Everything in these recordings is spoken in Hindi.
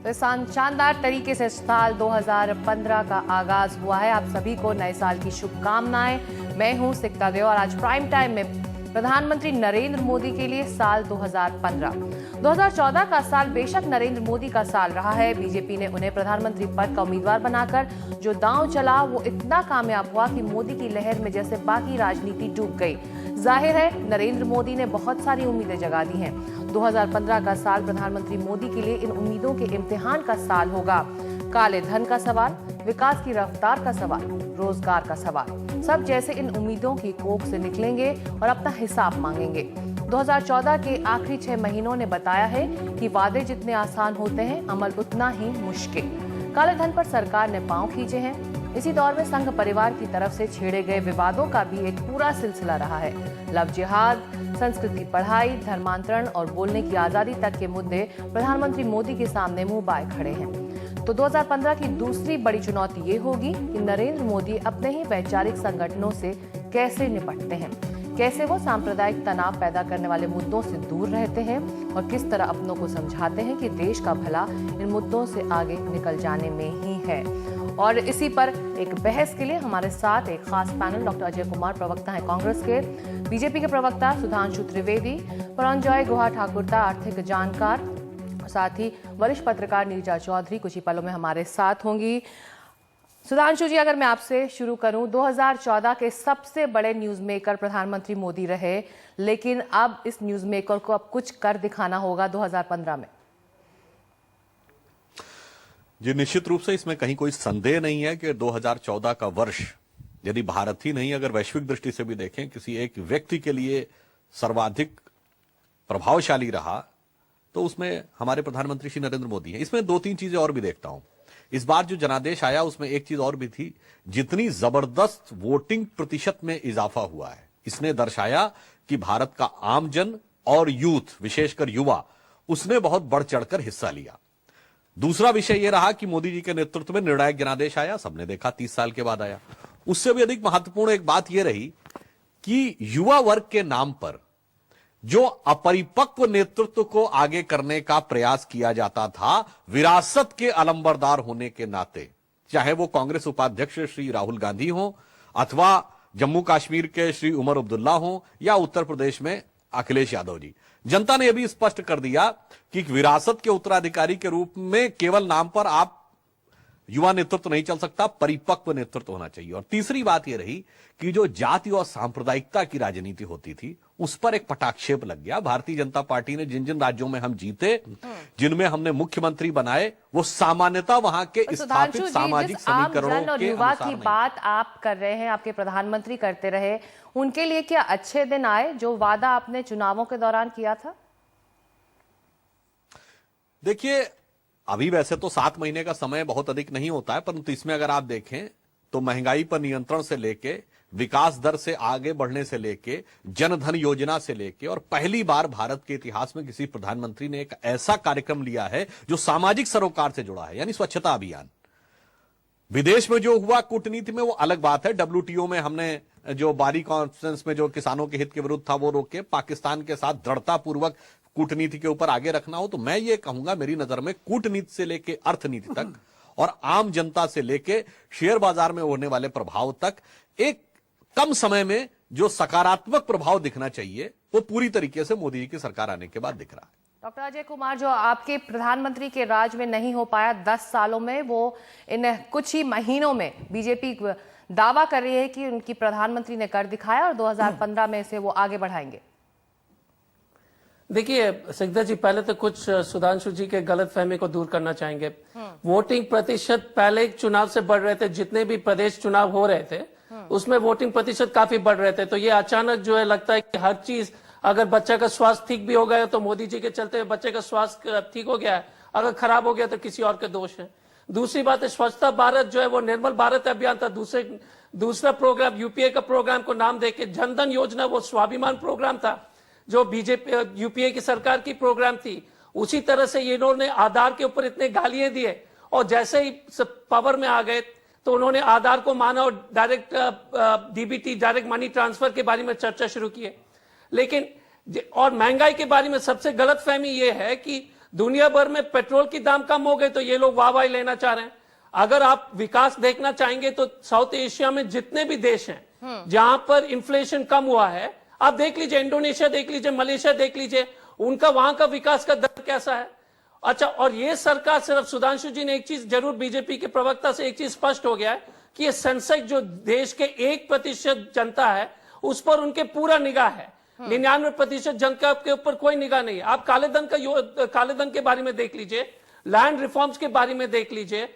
तो इस शानदार तरीके से साल 2015 का आगाज हुआ है। आप सभी को नए साल की शुभकामनाएं। मैं हूं सिकता देव और आज प्राइम टाइम में प्रधानमंत्री नरेंद्र मोदी के लिए साल 2015। 2014 का साल बेशक नरेंद्र मोदी का साल रहा है। बीजेपी ने उन्हें प्रधानमंत्री पद का उम्मीदवार बनाकर जो दांव चला वो इतना कामयाब हुआ कि मोदी की लहर में जैसे बाकी राजनीति डूब गई। जाहिर है नरेंद्र मोदी ने बहुत सारी उम्मीदें जगा दी हैं। 2015 का साल प्रधानमंत्री मोदी के लिए इन उम्मीदों के इम्तिहान का साल होगा। काले धन का सवाल, विकास की रफ्तार का सवाल, रोजगार का सवाल, सब जैसे इन उम्मीदों की कोख से निकलेंगे और अपना हिसाब मांगेंगे। 2014 के आखिरी 6 महीनों ने बताया है कि वादे जितने आसान होते हैं, अमल उतना ही मुश्किल। काले धन पर सरकार ने पांव खींचे हैं। इसी दौर में संघ परिवार की तरफ से छेड़े गए विवादों का भी एक पूरा सिलसिला रहा है। लव जिहाद, संस्कृति पढ़ाई, धर्मांतरण और बोलने की आजादी तक के मुद्दे प्रधानमंत्री मोदी के सामने मुंह बाए खड़े हैं। तो 2015 की दूसरी बड़ी चुनौती ये होगी कि नरेंद्र मोदी अपने ही वैचारिक संगठनों से कैसे निपटते हैं, कैसे वो सांप्रदायिक तनाव पैदा करने वाले मुद्दों से दूर रहते हैं और किस तरह अपनों को समझाते हैं कि देश का भला इन मुद्दों से आगे निकल जाने में ही है। और इसी पर एक बहस के लिए हमारे साथ एक खास पैनल डॉक्टर अजय कुमार, प्रवक्ता हैं कांग्रेस के, बीजेपी के प्रवक्ता सुधांशु त्रिवेदी, परंजॉय गुहा ठाकुरता, आर्थिक जानकार, साथ ही वरिष्ठ पत्रकार नीरजा चौधरी कुछ ही पलों में हमारे साथ होंगी। सुधांशु जी, अगर मैं आपसे शुरू करूं, 2014 के सबसे बड़े न्यूज मेकर प्रधानमंत्री मोदी रहे, लेकिन अब इस न्यूज मेकर को अब कुछ कर दिखाना होगा 2015 में। जी, निश्चित रूप से इसमें कहीं कोई संदेह नहीं है कि 2014 का वर्ष यदि भारत ही नहीं अगर वैश्विक दृष्टि से भी देखें किसी एक व्यक्ति के लिए सर्वाधिक प्रभावशाली रहा तो उसमें हमारे प्रधानमंत्री श्री नरेंद्र मोदी हैं। इसमें 2-3 चीजें और भी देखता हूं। इस बार जो जनादेश आया उसमें एक चीज और भी थी, जितनी जबरदस्त वोटिंग प्रतिशत में इजाफा हुआ है इसने दर्शाया कि भारत का आमजन और यूथ, विशेषकर युवा, उसने बहुत बढ़ चढ़कर हिस्सा लिया। दूसरा विषय यह रहा कि मोदी जी के नेतृत्व में निर्णायक जनादेश आया, सबने देखा 30 साल के बाद आया। उससे भी अधिक महत्वपूर्ण एक बात यह रही कि युवा वर्ग के नाम पर जो अपरिपक्व नेतृत्व को आगे करने का प्रयास किया जाता था, विरासत के अलंबरदार होने के नाते, चाहे वो कांग्रेस उपाध्यक्ष श्री राहुल गांधी हो अथवा जम्मू कश्मीर के श्री उमर अब्दुल्ला हो या उत्तर प्रदेश में अखिलेश यादव जी, जनता ने यह भी स्पष्ट कर दिया कि विरासत के उत्तराधिकारी के रूप में केवल नाम पर आप युवा नेतृत्व नहीं चल सकता, परिपक्व नेतृत्व होना चाहिए। और तीसरी बात यह रही कि जो जाति और सांप्रदायिकता की राजनीति होती थी उस पर एक पटाक्षेप लग गया। भारतीय जनता पार्टी ने जिन जिन राज्यों में हम जीते, जिनमें हमने मुख्यमंत्री बनाए, वो सामान्यता वहां के स्थापित सामाजिक समीकरणों और के युवा की बात आप कर रहे हैं, आपके प्रधानमंत्री करते रहे, उनके लिए क्या अच्छे दिन आए जो वादा आपने चुनावों के दौरान किया था? देखिए, अभी वैसे तो 7 महीने का समय बहुत अधिक नहीं होता है, परंतु इसमें अगर आप देखें तो महंगाई पर नियंत्रण से लेके, विकास दर से आगे बढ़ने से लेके, जनधन योजना से लेके, और पहली बार भारत के इतिहास में किसी प्रधानमंत्री ने एक ऐसा कार्यक्रम लिया है जो सामाजिक सरोकार से जुड़ा है, यानी स्वच्छता अभियान। विदेश में जो हुआ कूटनीति में वो अलग बात है। WTO में हमने जो बारी कॉन्फ्रेंस में जो किसानों के हित के विरुद्ध था वो रोके। पाकिस्तान के साथ दृढ़तापूर्वक कूटनीति के ऊपर आगे रखना हो तो मैं ये कहूंगा, मेरी नजर में कूटनीति से लेके अर्थनीति तक और आम जनता से लेके शेयर बाजार में होने वाले प्रभाव तक एक कम समय में जो सकारात्मक प्रभाव दिखना चाहिए वो पूरी तरीके से मोदी जी की सरकार आने के बाद दिख रहा है। डॉक्टर अजय कुमार, जो आपके प्रधानमंत्री के राज में नहीं हो पाया 10 सालों में, वो इन कुछ ही महीनों में बीजेपी दावा कर रही है कि उनकी प्रधानमंत्री ने कर दिखाया और 2015 में से वो आगे बढ़ाएंगे। देखिए सिकदा जी, पहले तो कुछ सुधांशु जी के गलतफहमी को दूर करना चाहेंगे। वोटिंग प्रतिशत पहले चुनाव से बढ़ रहे थे, जितने भी प्रदेश चुनाव हो रहे थे उसमें वोटिंग प्रतिशत काफी बढ़ रहे थे। तो ये अचानक जो है लगता है कि हर चीज, अगर बच्चा का स्वास्थ्य ठीक भी हो गया तो मोदी जी के चलते बच्चे का स्वास्थ्य ठीक हो गया है, अगर खराब हो गया तो किसी और के दोष है। दूसरी बात है, स्वच्छता भारत जो है वो निर्मल भारत अभियान था। दूसरा प्रोग्राम, यूपीए का प्रोग्राम को नाम देके जनधन योजना, वो स्वाभिमान प्रोग्राम था जो बीजेपी यूपीए की सरकार की प्रोग्राम थी। उसी तरह से ये इन्होंने आधार के ऊपर इतने गालियां दिए और जैसे ही पावर में आ गए तो उन्होंने आधार को माना और direct DBT, direct money transfer के बारे में चर्चा शुरू की है। लेकिन और महंगाई के बारे में सबसे गलतफहमी यह है कि दुनिया भर में पेट्रोल की दाम कम हो गए तो ये लोग वाहवाही लेना चाह रहे हैं। अगर आप विकास देखना चाहेंगे तो साउथ एशिया में जितने भी देश हैं जहां पर इन्फ्लेशन कम हुआ है, आप देख लीजिए, इंडोनेशिया देख लीजिए, मलेशिया देख लीजिए, उनका वहां का विकास का दर कैसा है। अच्छा, और ये सरकार सिर्फ, सुधांशु जी ने एक चीज जरूर, बीजेपी के प्रवक्ता से एक चीज स्पष्ट हो गया है कि ये सेंसेक्स जो देश के 1% जनता है उस पर उनके पूरा निगाह है, 99% जनता के ऊपर कोई निगाह नहीं है। आप काले धन के बारे में देख लीजिए, लैंड रिफॉर्म्स के बारे में देख लीजिए,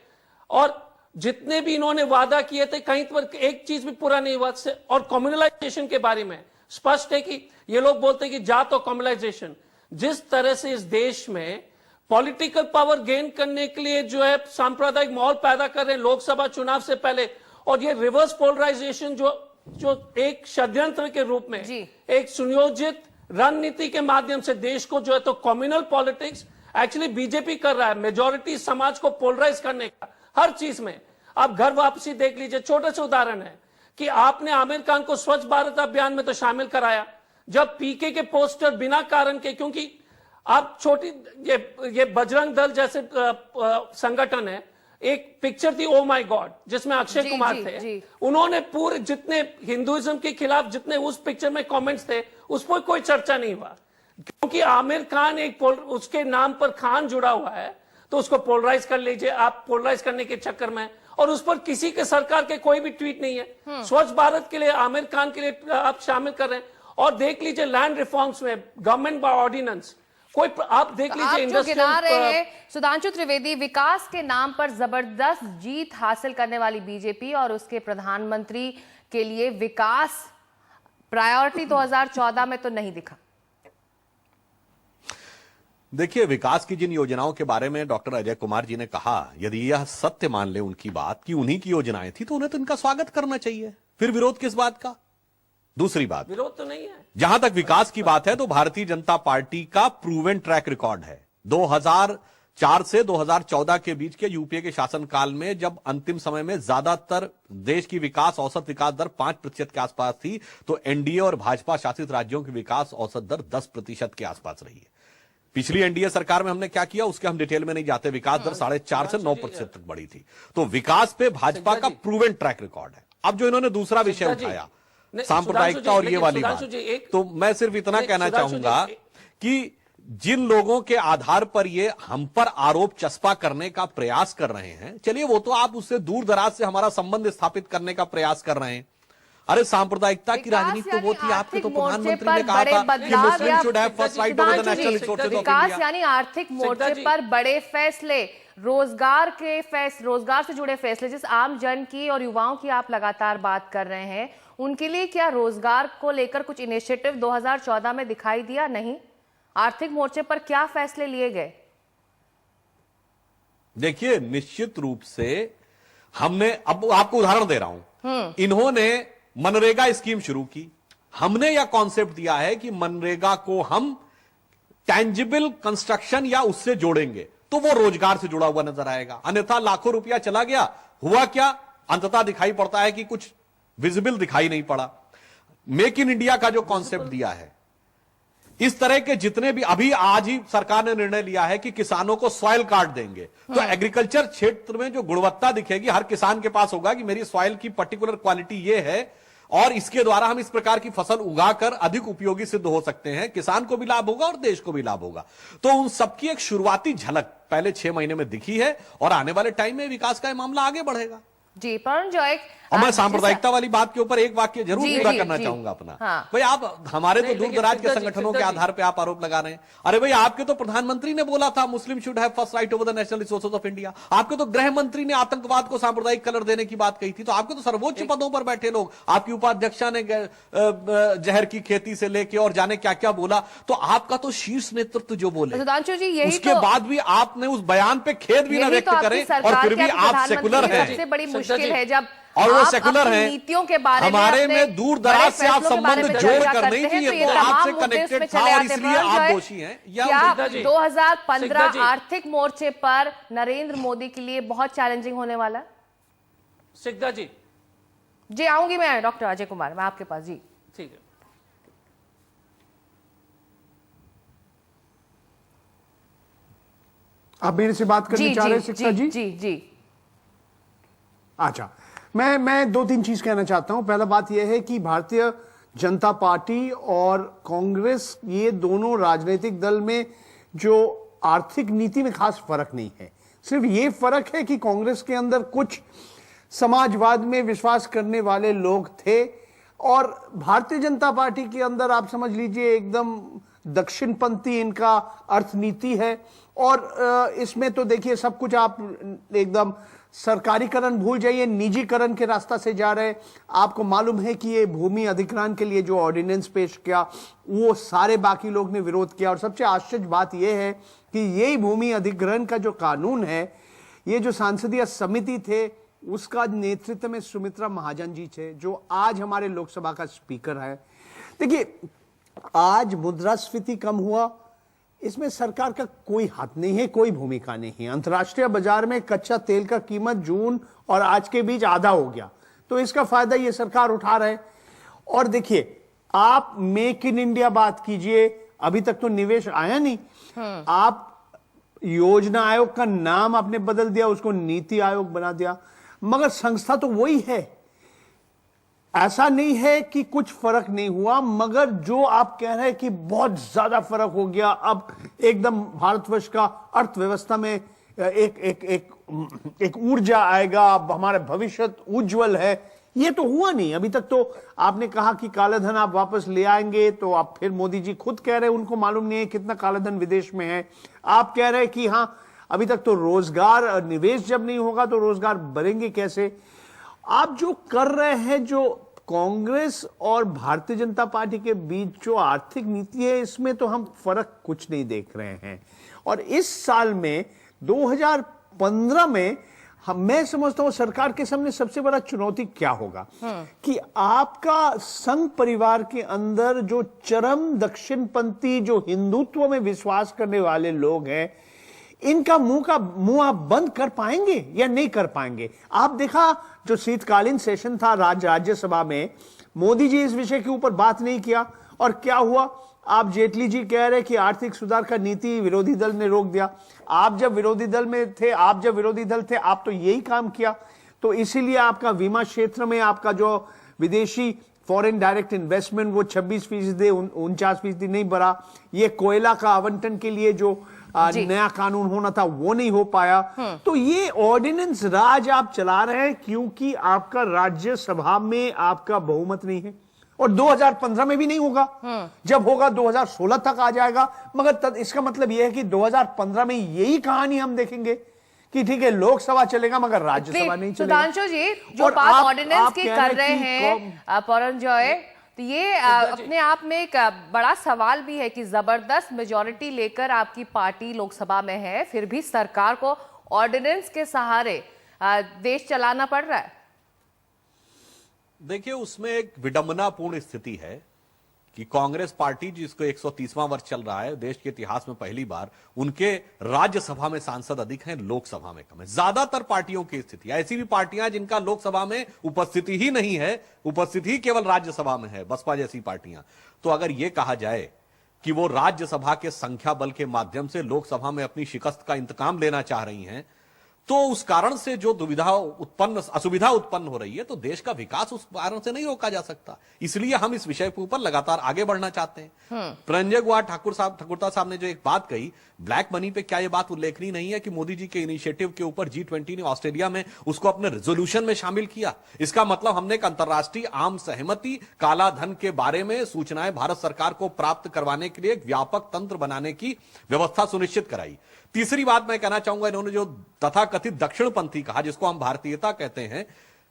और जितने भी इन्होंने वादा किए थे कहीं पर एक चीज भी पूरा नहीं हुआ। और कम्युनलाइजेशन के बारे में स्पष्ट है कि ये लोग बोलते हैं कि जात और कम्युनलाइजेशन, जिस तरह से इस देश में पॉलिटिकल पावर गेन करने के लिए जो है सांप्रदायिक माहौल पैदा कर रहे हैं लोकसभा चुनाव से पहले, और ये रिवर्स पोलराइजेशन जो एक षड्यंत्र के रूप में, एक सुनियोजित रणनीति के माध्यम से देश को जो है तो कम्युनल पॉलिटिक्स एक्चुअली बीजेपी कर रहा है, मेजॉरिटी समाज को पोलराइज करने का हर चीज में। आप घर वापसी देख लीजिए, छोटे से उदाहरण है कि आपने आमिर खान को स्वच्छ भारत अभियान में तो शामिल कराया, जब पीके के पोस्टर बिना कारण के, क्योंकि आप छोटी ये बजरंग दल जैसे संगठन है, एक पिक्चर थी ओ माय गॉड जिसमें अक्षय कुमार थे, उन्होंने पूरे जितने हिंदुइज्म के खिलाफ जितने उस पिक्चर में कमेंट्स थे उस पर कोई चर्चा नहीं हुआ, क्योंकि आमिर खान उसके नाम पर खान जुड़ा हुआ है, तो उसको पोलराइज कर लीजिए आप, पोलराइज करने के चक्कर में, और उस पर किसी के सरकार के कोई भी ट्वीट नहीं है। स्वच्छ भारत के लिए आमिर खान के लिए आप शामिल कर रहे हैं। और देख लीजिए लैंड रिफॉर्म्स में गवर्नमेंट बाय ऑर्डिनेंस, कोई आप देख लीजिए इंडस्ट्रियल, सुधांशु त्रिवेदी, विकास के नाम पर जबरदस्त जीत हासिल करने वाली बीजेपी और उसके प्रधानमंत्री के लिए विकास प्रायोरिटी 2014 में तो नहीं दिखा। देखिए, विकास की जिन योजनाओं के बारे में डॉक्टर अजय कुमार जी ने कहा, यदि यह सत्य मान ले उनकी बात कि उन्हीं की योजनाएं थी, तो उन्हें तो इनका स्वागत करना चाहिए, फिर विरोध किस बात का। दूसरी बात, विरोध तो नहीं है। जहां तक विकास की बात है तो भारतीय जनता पार्टी का प्रूवन ट्रैक रिकॉर्ड है। 2004 से 2014 के बीच के यूपीए के शासनकाल में, जब अंतिम समय में ज्यादातर देश की विकास औसत विकास दर 5% के आसपास थी, तो एनडीए और भाजपा शासित राज्यों की विकास औसत दर 10% के आसपास रही है। पिछली एनडीए सरकार में हमने क्या किया उसके हम डिटेल में नहीं जाते, विकास दर 4.5 से 9% तक बढ़ी थी। तो विकास पे भाजपा का प्रूवन ट्रैक रिकॉर्ड है। अब जो इन्होंने दूसरा विषय उठाया, सांप्रदायिकता और ये वाली बात, तो मैं सिर्फ इतना कहना चाहूंगा कि जिन लोगों के आधार पर ये हम पर आरोप चस्पा करने का प्रयास कर रहे हैं, चलिए वो तो आप उससे दूर दराज से हमारा संबंध स्थापित करने का प्रयास कर रहे हैं। अरे सांप्रदायिकता की राजनीति तो वो थी, आपके तो प्रधानमंत्री ने कहा था कि Muslim should have first right over the national resources of India. विकास यानी आर्थिक मोर्चे पर बड़े फैसले, रोजगार से जुड़े फैसले, जिस आम जन की और युवाओं की आप लगातार बात कर रहे हैं, उनके लिए क्या रोजगार को लेकर कुछ इनिशिएटिव 2014 में दिखाई दिया? नहीं। आर्थिक मोर्चे पर क्या फैसले लिए गए? देखिए, निश्चित रूप से हमने, अब आपको उदाहरण दे रहा हूं, इन्होंने मनरेगा स्कीम शुरू की, हमने यह कॉन्सेप्ट दिया है कि मनरेगा को हम टेंजिबल कंस्ट्रक्शन या उससे जोड़ेंगे तो वो रोजगार से जुड़ा हुआ नजर आएगा, अन्यथा लाखों रुपया चला गया, हुआ क्या, अंततः दिखाई पड़ता है कि कुछ विजिबल दिखाई नहीं पड़ा। मेक इन इंडिया का जो कॉन्सेप्ट दिया है, इस तरह के जितने भी, अभी आज ही सरकार ने निर्णय लिया है कि किसानों को सॉइल कार्ड देंगे, तो एग्रीकल्चर क्षेत्र में जो गुणवत्ता दिखेगी हर किसान के पास होगा कि मेरी सॉइल की पर्टिकुलर क्वालिटी ये है और इसके द्वारा हम इस प्रकार की फसल उगाकर अधिक उपयोगी सिद्ध हो सकते हैं, किसान को भी लाभ होगा और देश को भी लाभ होगा। तो उन सबकी एक शुरुआती झलक पहले 6 महीने में दिखी है और आने वाले टाइम में विकास का मामला आगे बढ़ेगा। जी, पर जो एक, और मैं सांप्रदायिकता वाली बात के ऊपर एक वाक्य जरूर पूरा करना चाहूंगा अपना। भाई आप हमारे तो दूर दराज के संगठनों के आधार पे आप आरोप लगा रहे हैं। अरे भाई, आपके तो प्रधानमंत्री ने बोला था मुस्लिम should have first right over the national resources of India, आपके तो गृह मंत्री ने आतंकवाद को सांप्रदायिक कलर देने की बात कही थी, तो आपके तो सर्वोच्च पदों पर बैठे लोग, आपकी उपाध्यक्षा ने जहर की खेती से लेके और जाने क्या क्या बोला, तो आपका तो शीर्ष नेतृत्व जो बोले, सुधांशु जी, यही उसके बाद भी आपने उस बयान पे खेद भी ना व्यक्त करें, और फिर भी आप सेकुलर हैं। सबसे बड़ी मुश्किल है जब और वो सेकुलर हैं, नीतियों के बारे हमारे में दूर दराज से आप संबंध जोड़ कर नहीं थी, ये तो आपसे कनेक्टेड था और इसलिए आप दोषी हैं। क्या 2015 आर्थिक मोर्चे पर नरेंद्र मोदी के लिए बहुत चैलेंजिंग होने वाला है? सिकदा जी, जी आऊंगी मैं, डॉक्टर अजय कुमार, मैं आपके पास। जी ठीक है। आप मेरे से बात करना चाह रहे हैं सिक्ता जी? जी जी। अच्छा, मैं दो तीन चीज कहना चाहता हूं। पहला बात यह है कि भारतीय जनता पार्टी और कांग्रेस, ये दोनों राजनीतिक दल में जो आर्थिक नीति में खास फर्क नहीं है। सिर्फ ये फर्क है कि कांग्रेस के अंदर कुछ समाजवाद में विश्वास करने वाले लोग थे और भारतीय जनता पार्टी के अंदर आप समझ लीजिए एकदम दक्षिणपंथी इनका अर्थनीति है। और इसमें तो देखिए सब कुछ आप एकदम सरकारीकरण भूल जाइए, निजीकरण के रास्ता से जा रहे। आपको मालूम है कि ये भूमि अधिग्रहण के लिए जो ऑर्डिनेंस पेश किया वो सारे बाकी लोग ने विरोध किया। और सबसे आश्चर्य बात यह है कि यही भूमि अधिग्रहण का जो कानून है, ये जो सांसदीय समिति थे उसका नेतृत्व में सुमित्रा महाजन जी थे, जो आज हमारे लोकसभा का स्पीकर है। देखिए, आज मुद्रास्फीति कम हुआ, इसमें सरकार का कोई हाथ नहीं है, कोई भूमिका नहीं है। अंतर्राष्ट्रीय बाजार में कच्चा तेल का कीमत जून और आज के बीच आधा हो गया, तो इसका फायदा ये सरकार उठा रहे। और देखिए, आप मेक इन इंडिया बात कीजिए, अभी तक तो निवेश आया नहीं। आप योजना आयोग का नाम आपने बदल दिया, उसको नीति आयोग बना दिया, मगर संस्था तो वही है। ऐसा नहीं है कि कुछ फर्क नहीं हुआ, मगर जो आप कह रहे हैं कि बहुत ज्यादा फर्क हो गया, अब एकदम भारतवर्ष का अर्थव्यवस्था में एक ऊर्जा आएगा, अब हमारा भविष्य उज्जवल है, ये तो हुआ नहीं अभी तक। तो आपने कहा कि काला धन आप वापस ले आएंगे, तो आप फिर मोदी जी खुद कह रहे हैं उनको मालूम नहीं है कितना काला धन विदेश में है। आप कह रहे हैं कि हां, अभी तक तो रोजगार, निवेश जब नहीं होगा तो रोजगार बढ़ेंगे कैसे। आप जो कर रहे हैं, जो कांग्रेस और भारतीय जनता पार्टी के बीच जो आर्थिक नीति है, इसमें तो हम फर्क कुछ नहीं देख रहे हैं। और इस साल में 2015 में मैं समझता हूं सरकार के सामने सबसे बड़ा चुनौती क्या होगा कि आपका संघ परिवार के अंदर जो चरम दक्षिणपंथी, जो हिंदुत्व में विश्वास करने वाले लोग हैं, इनका मुंह आप बंद कर पाएंगे या नहीं कर पाएंगे। आप देखा जो शीतकालीन सेशन था राज्यसभा में, मोदी जी इस विषय के ऊपर बात नहीं किया, और क्या हुआ, आप जेटली जी कह रहे कि आर्थिक सुधार का नीति विरोधी दल ने रोक दिया। आप जब विरोधी दल में थे, आप जब विरोधी दल थे, आप तो यही काम किया। तो इसीलिए आपका बीमा क्षेत्र में आपका जो विदेशी फॉरेन डायरेक्ट इन्वेस्टमेंट वो 26%, 49% नहीं बढ़ा। ये कोयला का आवंटन के लिए जो नया कानून होना था वो नहीं हो पाया। तो ये ऑर्डिनेंस राज आप चला रहे हैं क्योंकि आपका राज्यसभा में आपका बहुमत नहीं है, और 2015 में भी नहीं होगा। जब होगा 2016 तक आ जाएगा। मगर इसका मतलब यह है कि 2015 में यही कहानी हम देखेंगे कि ठीक है, लोकसभा चलेगा मगर राज्यसभा नहीं चलेगा। सुधांशु जी, जो बात ऑर्डिनेंस की कर रहे हैं परंजॉय, तो ये अपने आप में एक बड़ा सवाल भी है कि जबरदस्त मेजॉरिटी लेकर आपकी पार्टी लोकसभा में है, फिर भी सरकार को ऑर्डिनेंस के सहारे देश चलाना पड़ रहा है। देखिए, उसमें एक विडंबनापूर्ण स्थिति है कि कांग्रेस पार्टी, जिसको 130वां वर्ष चल रहा है, देश के इतिहास में पहली बार उनके राज्यसभा में सांसद अधिक हैं, लोकसभा में कम है। ज्यादातर पार्टियों की स्थिति, ऐसी भी पार्टियां जिनका लोकसभा में उपस्थिति ही नहीं है, उपस्थिति ही केवल राज्यसभा में है, बसपा जैसी पार्टियां। तो अगर यह कहा जाए कि वो राज्यसभा के संख्या बल के माध्यम से लोकसभा में अपनी शिकस्त का इंतकाम लेना चाह रही हैं, तो उस कारण से जो असुविधा उत्पन्न हो रही है, तो देश का विकास उस कारण से नहीं रोका जा सकता। इसलिए हम इस विषय के ऊपर लगातार आगे बढ़ना चाहते हैं। प्रंजय गुहा ठाकुरता साहब ने जो एक बात कही, ब्लैक मनी पे, क्या यह बात उल्लेखनीय नहीं है कि मोदी जी के इनिशिएटिव के ऊपर G20 ने ऑस्ट्रेलिया में उसको अपने रेजोल्यूशन में शामिल किया। इसका मतलब हमने एक अंतर्राष्ट्रीय आम सहमति, काला धन के बारे में सूचनाएं भारत सरकार को प्राप्त करवाने के लिए एक व्यापक तंत्र बनाने की व्यवस्था सुनिश्चित कराई। तीसरी बात मैं कहना चाहूंगा, इन्होंने जो तथाकथित दक्षिणपंथी कहा, जिसको हम भारतीयता कहते हैं,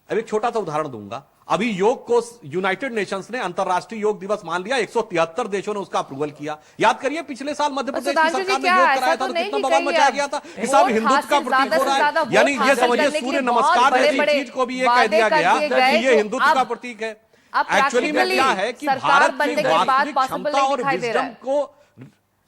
अब एक छोटा सा उदाहरण दूंगा। अभी योग को यूनाइटेड नेशंस ने अंतर्राष्ट्रीय योग दिवस मान लिया, 173 देशों ने उसका अप्रूवल किया। याद करिए, पिछले साल मध्य प्रदेश की सरकार ने योग कराया था तो कितना बवाल मचाया गया था कि साहब हिंदुत्व का प्रतीक हो रहा है। यानी ये समझिए, सूर्य नमस्कार जैसी चीज को भी ये कह दिया गया कि ये हिंदुत्व का प्रतीक है। एक्चुअली में क्या है कि भारत की वास्तविक क्षमता और विजडम को,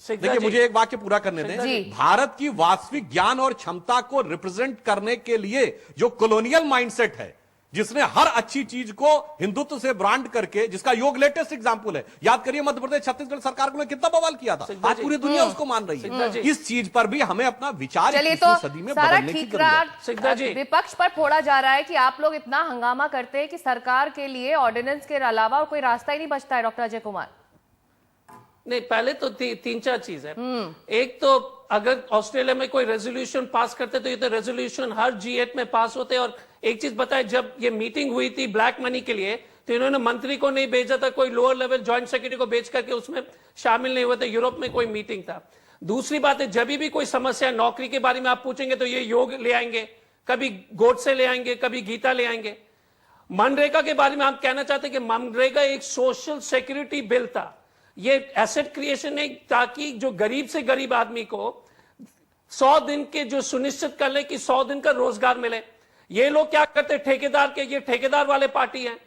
देखिए मुझे एक वाक्य पूरा करने दें, भारत की वास्तविक ज्ञान और क्षमता को रिप्रेजेंट करने के लिए जो कॉलोनियल माइंडसेट है, जिसने हर अच्छी चीज को हिंदुत्व से ब्रांड करके, जिसका योग लेटेस्ट एग्जांपल है। याद करिए मध्य प्रदेश छत्तीसगढ़ सरकार को कितना बवाल किया था, आज पूरी दुनिया उसको मान रही है। इस चीज पर भी हमें अपना विचार चलिए, तो सदी में सारा बदलने की ठीक जरूरत है। विपक्ष पर फोड़ा जा रहा है कि आप लोग इतना हंगामा करते हैं कि सरकार के लिए ऑर्डिनेंस के अलावा और कोई रास्ता ही नहीं बचता है। डॉक्टर अजय कुमार, नहीं, पहले तो तीन चार चीज है। एक तो अगर ऑस्ट्रेलिया में कोई रेजोल्यूशन पास करते तो ये तो रेजोल्यूशन हर G8 में पास होते। और एक चीज बताए, जब ये मीटिंग हुई थी ब्लैक मनी के लिए तो इन्होंने मंत्री को नहीं भेजा था, कोई लोअर लेवल जॉइंट सेक्रेटरी को भेज करके उसमें शामिल नहीं हुए थे। यूरोप में कोई मीटिंग था। दूसरी बात है, जब भी कोई समस्या नौकरी के बारे में आप पूछेंगे तो ये योग ले आएंगे, कभी गोडसे ले आएंगे, कभी गीता ले आएंगे। मनरेगा के बारे में हम कहना चाहते हैं कि मनरेगा एक सोशल सिक्योरिटी बिल था। ये एसेट क्रिएशन है ताकि जो गरीब से गरीब आदमी को 100 दिन के जो सुनिश्चित कर ले कि 100 दिन का रोजगार मिले। ये लोग क्या करते, ठेकेदार के, ये ठेकेदार वाले पार्टी हैं।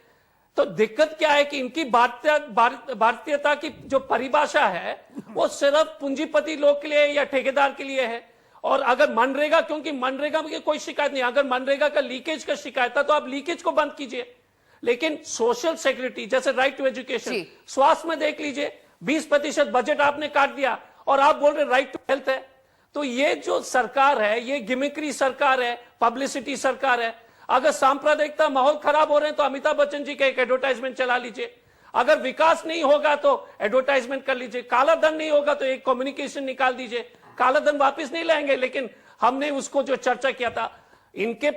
तो दिक्कत क्या है कि इनकी भारतीयता की जो परिभाषा है वो सिर्फ पूंजीपति लोग के लिए या ठेकेदार के लिए है। और अगर मनरेगा, क्योंकि मनरेगा में कोई शिकायत नहीं, अगर मनरेगा का लीकेज का शिकायत था तो आप लीकेज को बंद कीजिए। लेकिन सोशल सिक्योरिटी जैसे राइट टू एजुकेशन, स्वास्थ्य में देख लीजिए 20% बजट आपने काट दिया और आप बोल रहे राइट टू हेल्थ है। तो ये जो सरकार है ये गिमिक्री सरकार है, पब्लिसिटी सरकार है। अगर सांप्रदायिकता माहौल खराब हो रहे हैं तो अमिताभ बच्चन जी का एक एडवर्टाइजमेंट चला लीजिए। अगर विकास नहीं होगा तो एडवर्टाइजमेंट कर लीजिए। काला धन नहीं होगा तो एक कम्युनिकेशन निकाल दीजिए। काला धन वापस नहीं लाएंगे, लेकिन हमने उसको जो चर्चा किया था, इनके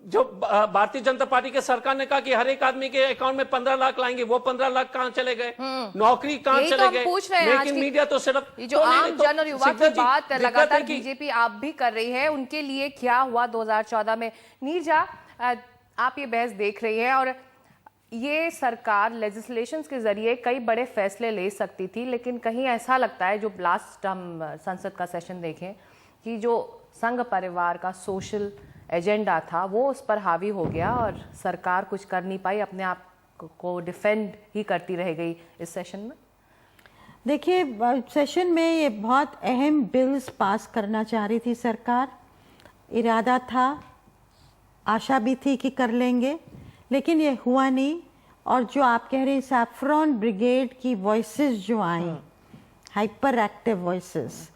जो भारतीय जनता पार्टी के सरकार ने कहा कि हर एक आदमी के अकाउंट में 15 लाख लाएंगे, वो 15 लाख कहां चले गए, नौकरी कहां चले गए। लेकिन मीडिया तो सिर्फ जो आम जन और युवा की बात लगातार बीजेपी आप भी कर रही है, उनके लिए क्या हुआ 2014 में। नीरजा, आप ये बहस देख रही है और ये सरकार लेजिस्लेशंस के जरिए कई बड़े फैसले ले सकती थी, लेकिन कहीं ऐसा लगता है, जो लास्ट हम संसद का सेशन देखें, कि जो संघ परिवार का सोशल एजेंडा था वो उस पर हावी हो गया और सरकार कुछ कर नहीं पाई, अपने आप को डिफेंड ही करती रह गई इस सेशन में। देखिए, सेशन में ये बहुत अहम बिल्स पास करना चाह रही थी सरकार। इरादा था, आशा भी थी कि कर लेंगे, लेकिन ये हुआ नहीं। और जो आप कह रहे हैं सैफ्रॉन ब्रिगेड की वॉइसेस जो आई, हाइपर एक्टिव वॉइसेस,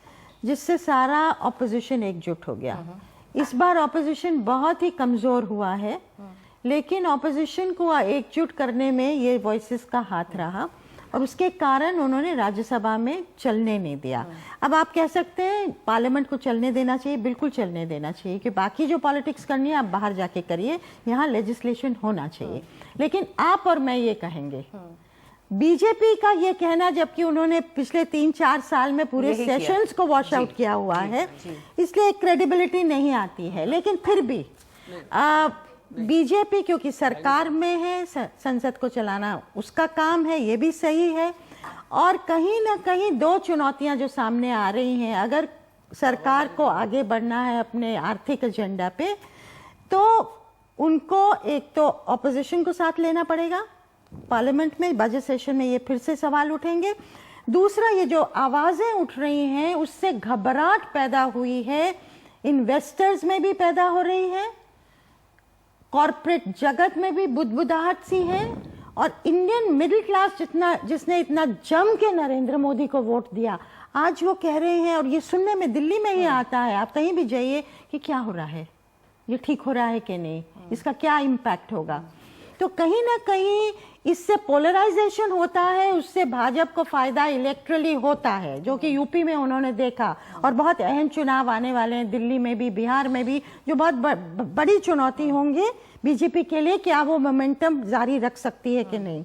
जिससे सारा ऑपोजिशन एकजुट हो गया। इस बार ऑपोजिशन बहुत ही कमज़ोर हुआ है, लेकिन ऑपोजिशन को एकजुट करने में ये वॉइसेस का हाथ रहा और उसके कारण उन्होंने राज्यसभा में चलने नहीं दिया। अब आप कह सकते हैं पार्लियामेंट को चलने देना चाहिए, बिल्कुल चलने देना चाहिए कि बाकी जो पॉलिटिक्स करनी है आप बाहर जाके करिए, यहाँ लेजिस्लेशन होना चाहिए। लेकिन आप और मैं ये कहेंगे, बीजेपी का ये कहना, जबकि उन्होंने पिछले 3-4 साल में पूरे सेशंस को वॉश आउट किया हुआ है, इसलिए क्रेडिबिलिटी नहीं आती है। लेकिन फिर भी बीजेपी क्योंकि सरकार में है, संसद को चलाना उसका काम है, ये भी सही है। और कहीं ना कहीं दो चुनौतियां जो सामने आ रही हैं, अगर सरकार को आगे बढ़ना है अपने आर्थिक एजेंडा पे, तो उनको एक तो ऑपोजिशन को साथ लेना पड़ेगा। पार्लियामेंट में बजट सेशन में ये फिर से सवाल उठेंगे। दूसरा, ये जो आवाजें उठ रही हैं उससे घबराहट पैदा हुई है, इन्वेस्टर्स में भी पैदा हो रही है, कॉरपोरेट जगत में भी बुदबुदाहट सी है। और इंडियन मिडिल क्लास जिसने इतना जम के नरेंद्र मोदी को वोट दिया, आज वो कह रहे हैं, और ये सुनने में दिल्ली में ही आता है, आप कहीं भी जाइए, कि क्या हो रहा है, ये ठीक हो रहा है कि नहीं, इसका क्या इम्पैक्ट होगा। तो कहीं ना कहीं इससे पोलराइजेशन होता है, उससे भाजपा को फायदा इलेक्ट्रली होता है, जो कि यूपी में उन्होंने देखा। और बहुत अहम चुनाव आने वाले हैं, दिल्ली में भी, बिहार में भी, जो बहुत बड़ी चुनौती होंगे बीजेपी के लिए, क्या वो मोमेंटम जारी रख सकती है कि नहीं।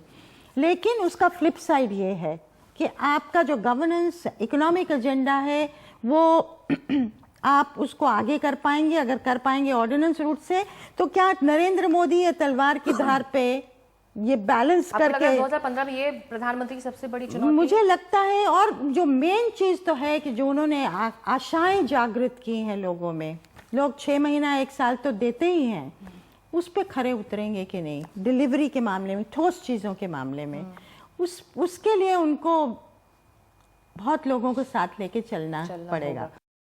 लेकिन उसका फ्लिप साइड ये है कि आपका जो गवर्नेंस इकोनॉमिक एजेंडा है वो आप उसको आगे कर पाएंगे, अगर कर पाएंगे ऑर्डिनेंस रूट से, तो क्या नरेंद्र मोदी ये तलवार की धार पे ये बैलेंस करके 2015 में ये प्रधानमंत्री की सबसे बड़ी चुनौती मुझे लगता है। और जो मेन चीज तो है कि जो उन्होंने आशाएं जागृत की हैं लोगों में, लोग 6 महीना 1 साल तो देते ही हैं, उस पे खरे उतरेंगे कि नहीं, डिलीवरी के मामले में, ठोस चीजों के मामले में, उसके लिए उनको बहुत लोगों को साथ लेके चलना पड़ेगा।